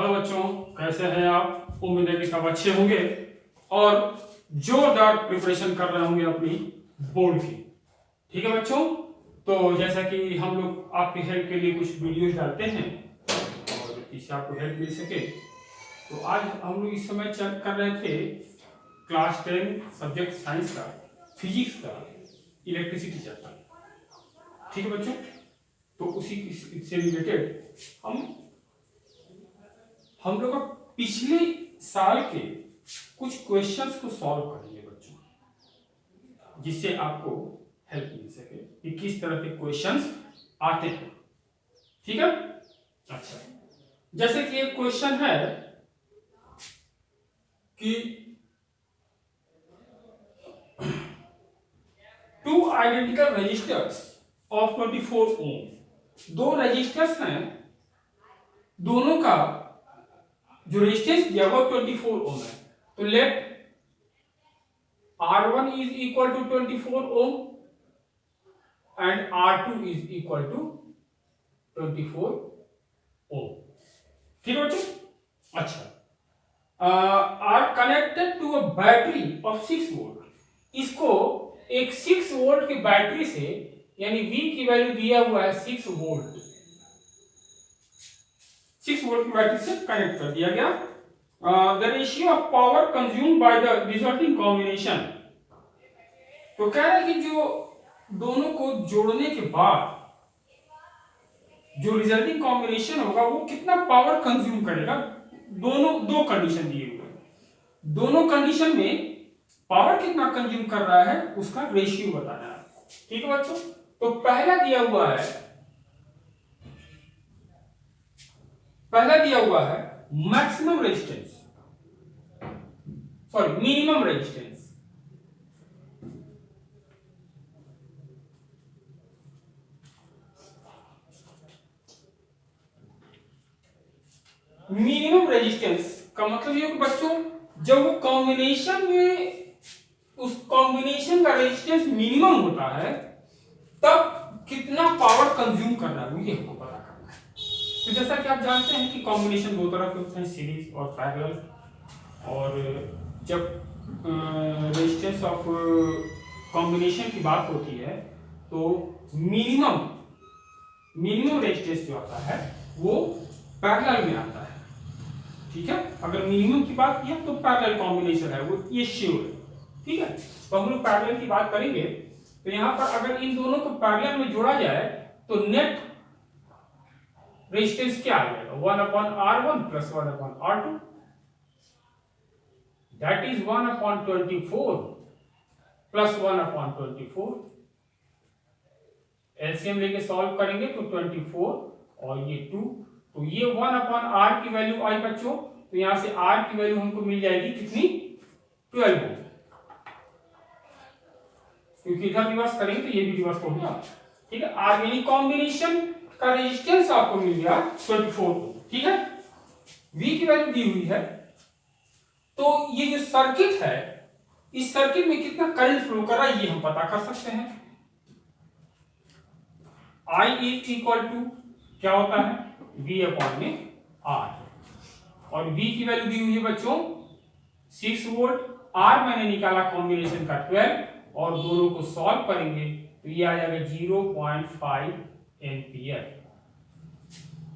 Hello बच्चों, कैसे हैं आप? उम्मीद है कि सब अच्छे होंगे और जोरदार प्रिपरेशन कर रहे होंगे अपनी बोर्ड की। ठीक है बच्चों, तो जैसा कि हम लोग आपकी हेल्प के लिए कुछ वीडियोस डालते हैं और इससे आपको हेल्प मिल सके, तो आज हम लोग इस समय चेक कर रहे थे क्लास 10 सब्जेक्ट साइंस का फिजिक्स का इलेक्ट्रिसिटी चैप्टर। ठीक है बच्चों, तो उसी से रिलेटेड हम लोग पिछले साल के कुछ क्वेश्चंस को सॉल्व करेंगे बच्चों, जिससे आपको हेल्प मिल सके कि किस तरह के क्वेश्चंस आते हैं। ठीक है, अच्छा, जैसे कि एक क्वेश्चन है कि टू आइडेंटिकल रजिस्टर्स ऑफ 24 ओम, दो रजिस्टर्स हैं, दोनों का जो रेजिस्टेंस दिया हुआ 24 ओम है, तो late R1 is equal to 24 ohm and R2 is equal to 24 ohm। ठीक है बच्चों, अच्छा, are connected to a battery of 6 volt. इसको एक 6 वोल्ट की बैटरी से, यानी V की वैल्यू दिया हुआ है 6 वोल्ट, 6 वोल्ट की बैटरी से कनेक्ट कर दिया गया। The ratio of power consumed by the resulting combination, तो कह रहा है कि जो दोनों को जोड़ने के बाद जो रिजल्टिंग कॉम्बिनेशन होगा वो कितना पावर कंज्यूम करेगा। दो कंडीशन दिए हुए हैं, दोनों कंडीशन में पावर कितना कंज्यूम कर रहा है उसका रेशियो बताना है। ठीक है बच्चों, तो पहला दिया हुआ है maximum resistance, sorry minimum resistance. Minimum resistance का मतलब ये कि बच्चों जब वो कॉम्बिनेशन में उस कॉम्बिनेशन का रेजिस्टेंस मिनिमम होता है तब कितना पावर कंज्यूम कर रहा है ये हमको पता करना है। तो जैसा कि आप जानते हैं कि कॉम्बिनेशन दो तरह के होते हैं, सीरीज और पैरेलल, और जब रेजिस्टेंस ऑफ कॉम्बिनेशन की बात होती है तो मिनिमम रेजिस्टेंस जो आता है वो पैरेलल में आता है। ठीक है, अगर मिनिमम की बात किया तो पैरेलल कॉम्बिनेशन है वो, ये श्योर है। ठीक है, तो हम लोग पैरेलल की बात करेंगे, तो यहां पर अगर इन दोनों को पैरेलल में जोड़ा जाए तो नेट रेजिस्टेंस क्या आ जाएगा, 1/R1 plus 1/R2, that is 1/24 plus 1/24। LCM लेके सॉल्व करेंगे तो 24 और ये 2, तो ये 1/R की वैल्यू आई बच्चों, तो यहां से R की वैल्यू हमको मिल जाएगी कितनी, 12 ओम, क्योंकि इधर रिवर्स करेंगे तो ये भी रिवर्स हो गया। ठीक है, R यानी कॉम्बिनेशन का रेजिस्टेंस आपको मिल गया 24 ओम। ठीक है, V की वैल्यू दी हुई है, तो ये जो सर्किट है इस सर्किट में कितना करंट फ्लो कर रहा है ये हम पता कर सकते हैं। I इज इक्वल टू क्या होता है, V अपॉन में R, और V की वैल्यू दी हुई है बच्चों 6 वोल्ट, R मैंने निकाला कॉम्बिनेशन का 12, और दोनों को सॉल्व करेंगे तो ये आ जाएगा 0.5 एम्पियर।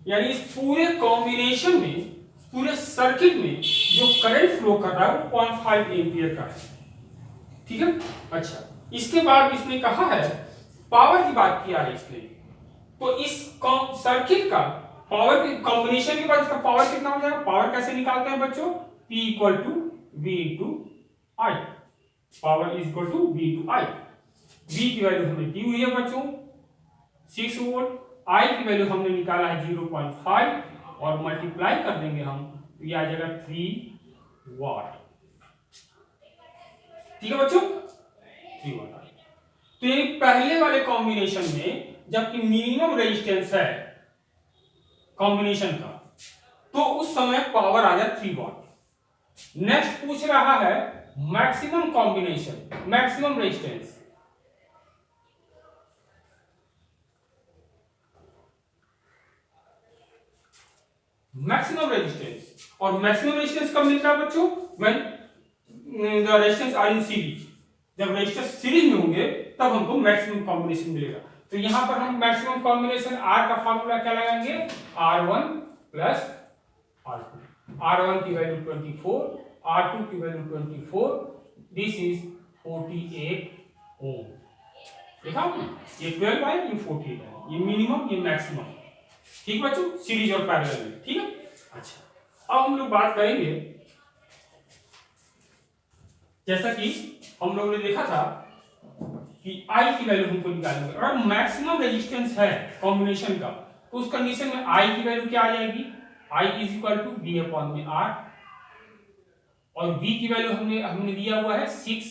यानी इस पूरे कॉम्बिनेशन में, पूरे सर्किट में जो करंट फ्लो कर रहा है वो 0.5 एम्पियर का है। ठीक है, अच्छा, इसके बाद इसने कहा है पावर की बात किया है इसने, तो इस सर्किट का पावर की कॉम्बिनेशन के बाद इसका पावर कितना हो जाएगा। पावर कैसे निकालते हैं बच्चों, P equal to V into I, power is equal to V into I. V की वैल्यू हमें दी हुई है बच्चों 6 वोल्ट, I की वैल्यू हमने निकाला है 0.5 और मल्टीप्लाई कर देंगे हम तो ये आ जाएगा 3 वाट। ठीक है बच्चों, 3 वाट। तो ये पहले वाले कॉम्बिनेशन में जबकि मिनिमम रेजिस्टेंस है कॉम्बिनेशन का, तो उस समय पावर आ जाए 3 वाट। नेक्स्ट पूछ रहा है maximum combination, maximum resistance, maximum resistance. और मैक्सिमम रेजिस्टेंस कब मिलता है बच्चों? When the resistance are in series. जब रेजिस्टेंस सीरीज में होंगे तब हमको मैक्सिमम कॉम्बिनेशन मिलेगा। तो यहां पर हम मैक्सिमम कॉम्बिनेशन आर का फार्मूला क्या लगाएंगे? R1 plus R2। R1 की वैल्यू 24, R2 की वैल्यू 24, दिस इज 48 ओम। देखा आपने? ये 12 है, ये 48 है, ये मिनिमम, ये मैक्सिमम। ठीक बच्चों, सीरीज और पैरेलल में। ठीक है, अच्छा अब हम लोग बात करेंगे, जैसा कि हम लोगों ने देखा था कि I की वैल्यू हमको निकालनी है। अगर मैक्सिमम रेजिस्टेंस है कॉम्बिनेशन का तो उस कंडीशन में I की वैल्यू क्या आ जाएगी? I is equal to V upon में R। और V की वैल्यू हमने दिया हुआ है 6,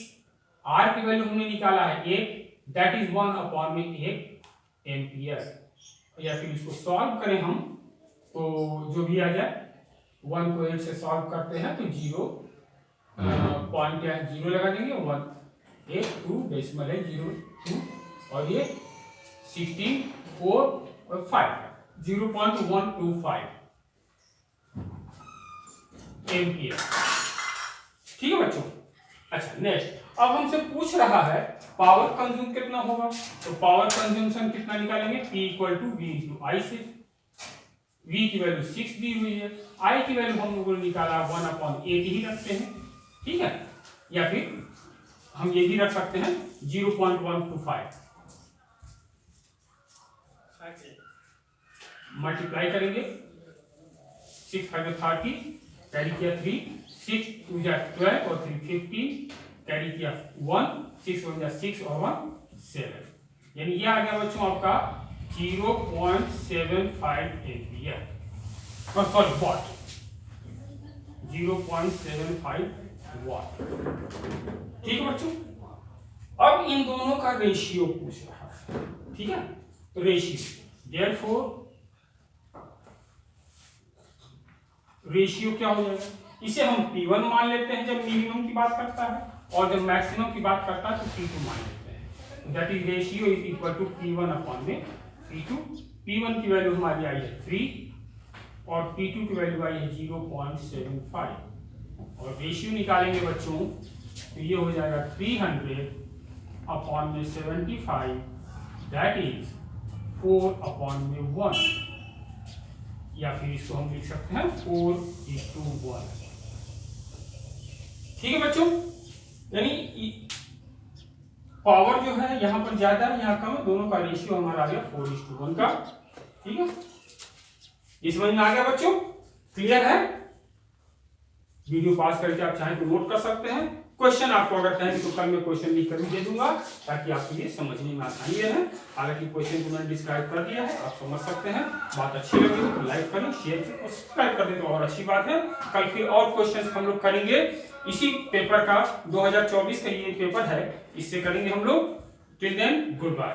R की वैल्यू हमने निकाला है 8, दैट इज 1 अपॉन में 8 एम्पियर। या फिर इसको सॉल्व करें हम तो जो भी आ जाए, 1 को 8 से सॉल्व करते हैं तो 0 पॉइंट है 0 लगा देंगे, 1 8 2 डेसिमल है 0 2 और ये 16 4 और 5 0.125 एम्पियर। ठीक है बच्चों, अच्छा नेक्स्ट अब हमसे पूछ रहा है पावर कंज्यूम कितना होगा। तो पावर कंज्यूमशन कितना निकालेंगे? P equal to V into I से। V की वैल्यू 6 दी हुई है, I की वैल्यू हम लोगों ने निकाला 1/8 ही रखते हैं। ठीक है, या फिर हम ये भी रख सकते हैं 0.125। मल्टीप्लाई करेंगे 6 5 30, कैरी किया 3, 6 2 12 और 3 15, कैरी किया 1, 6 1 6 और 1 7, यानी ये आ गया बच्चों आपका 0.75 एम्पियर, और सॉरी वॉट, 0.75 वॉट। ठीक है बच्चों, अब इन दोनों का रेशियो पूछ रहा है। ठीक है, तो रेशियो, देयरफॉर रेशियो क्या हो जाएगा? इसे हम P1 मान लेते हैं जब मिनिमम की बात करता है, और जब मैक्सिमम की बात करता है तो P2 मान लेते हैं। That is ratio is equal to P1 upon में P2। P1 की वैल्यू हमारी आई है 3 और P2 की वैल्यू आई है 0.75, और रेशियो निकालेंगे बच्चों तो ये हो जाएगा 300 अपॉन में 75, दैट इज 4 अपॉन में 1, या फिर इसको हम लिख सकते हैं 4:1। ठीक है बच्चों, यानी पावर जो है यहाँ पर ज्यादा है यहाँ कम है, दोनों का रेशियो हमारा आ गया 4:1 का। ठीक है, ये समझ में आ गया बच्चों? क्लियर है? वीडियो पास करके आप चाहें तो नोट कर सकते हैं। क्वेश्चन आपको अगर कहें तो कल मैं क्वेश्चन लिख कर भी दे दूंगा ताकि आपके लिए समझने में आसानी रहे। हालांकि क्वेश्चन को मैंने डिस्क्राइब कर दिया है, आप समझ सकते हैं। बात अच्छी लगी तो लाइक करें, शेयर करें और सब्सक्राइब कर दें तो और अच्छी बात है। कल फिर और क्वेश्चन हम लोग करेंगे इसी पेपर का, 2024 का ये पेपर है, इससे करेंगे हम लोग। Till then good bye.